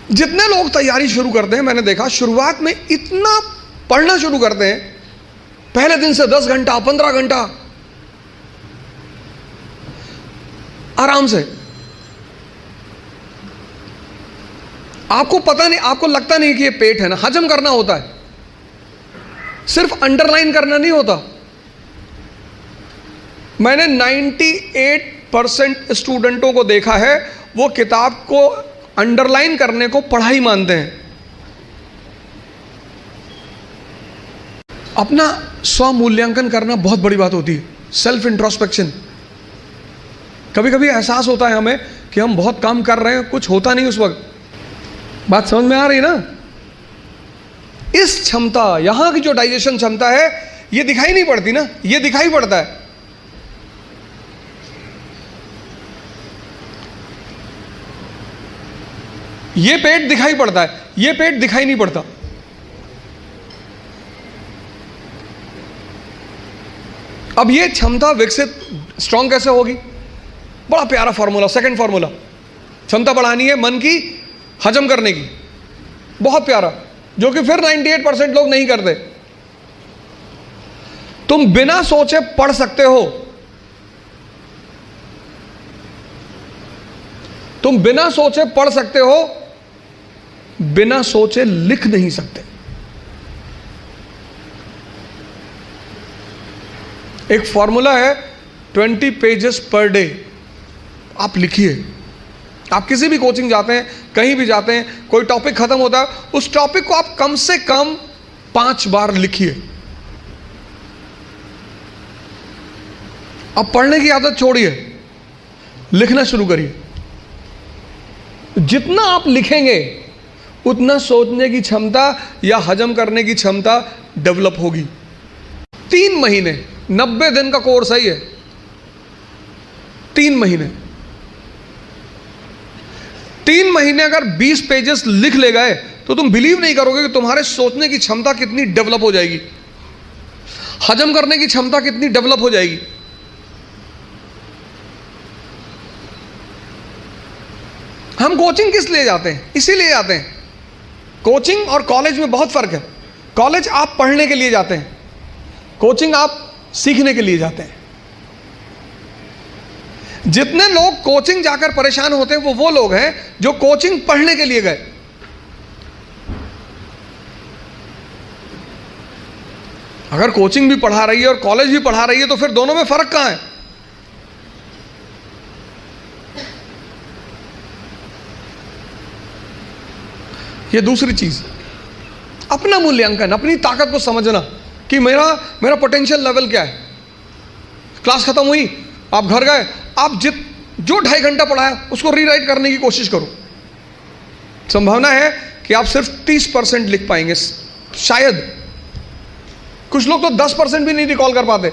जितने लोग तैयारी शुरू करते हैं, मैंने देखा शुरुआत में इतना पढ़ना शुरू करते हैं, पहले दिन से 10 घंटा 15 घंटा आराम से। आपको पता नहीं, आपको लगता नहीं कि ये पेट है ना, हजम करना होता है, सिर्फ अंडरलाइन करना नहीं होता। मैंने 98% स्टूडेंटों को देखा है, वो किताब को अंडरलाइन करने को पढ़ाई मानते हैं। अपना स्व मूल्यांकन करना बहुत बड़ी बात होती है, सेल्फ इंट्रोस्पेक्शन। कभी कभी एहसास होता है हमें कि हम बहुत काम कर रहे हैं, कुछ होता नहीं उस वक्त। बात समझ में आ रही ना? इस क्षमता, यहां की जो डाइजेशन क्षमता है, ये दिखाई नहीं पड़ती ना, ये दिखाई पड़ता है। ये पेट दिखाई पड़ता है, ये पेट दिखाई नहीं पड़ता। अब ये क्षमता विकसित स्ट्रांग कैसे होगी? बड़ा प्यारा फॉर्मूला, सेकंड फॉर्मूला। क्षमता बढ़ानी है मन की, हजम करने की, बहुत प्यारा, जो कि फिर 98% लोग नहीं करते। तुम बिना सोचे पढ़ सकते हो, तुम बिना सोचे पढ़ सकते हो, बिना सोचे लिख नहीं सकते। एक फॉर्मूला है 20 पेजेस पर डे। आप लिखिए। आप किसी भी कोचिंग जाते हैं, कहीं भी जाते हैं, कोई टॉपिक खत्म होता है, उस टॉपिक को आप कम से कम 5 बार लिखिए। अब पढ़ने की आदत छोड़िए, लिखना शुरू करिए। जितना आप लिखेंगे उतना सोचने की क्षमता या हजम करने की क्षमता डेवलप होगी। 3 महीने, 90 दिन का कोर्स है ये। 3 महीने, 3 महीने अगर 20 पेजेस लिख ले गए तो तुम बिलीव नहीं करोगे कि तुम्हारे सोचने की क्षमता कितनी डेवलप हो जाएगी, हजम करने की क्षमता कितनी डेवलप हो जाएगी। हम कोचिंग किस लिए जाते हैं? इसीलिए जाते हैं। कोचिंग और कॉलेज में बहुत फर्क है। कॉलेज आप पढ़ने के लिए जाते हैं, कोचिंग आप सीखने के लिए जाते हैं। जितने लोग कोचिंग जाकर परेशान होते हैं वो लोग हैं जो कोचिंग पढ़ने के लिए गए। अगर कोचिंग भी पढ़ा रही है और कॉलेज भी पढ़ा रही है तो फिर दोनों में फर्क कहां है? ये दूसरी चीज, अपना मूल्यांकन, अपनी ताकत को समझना कि मेरा पोटेंशियल लेवल क्या है। क्लास खत्म हुई, आप घर गए, आप जो 2.5 घंटा पढ़ा है उसको रीराइट करने की कोशिश करो। संभावना है कि आप सिर्फ 30% लिख पाएंगे, शायद। कुछ लोग तो 10% भी नहीं रिकॉल कर पाते।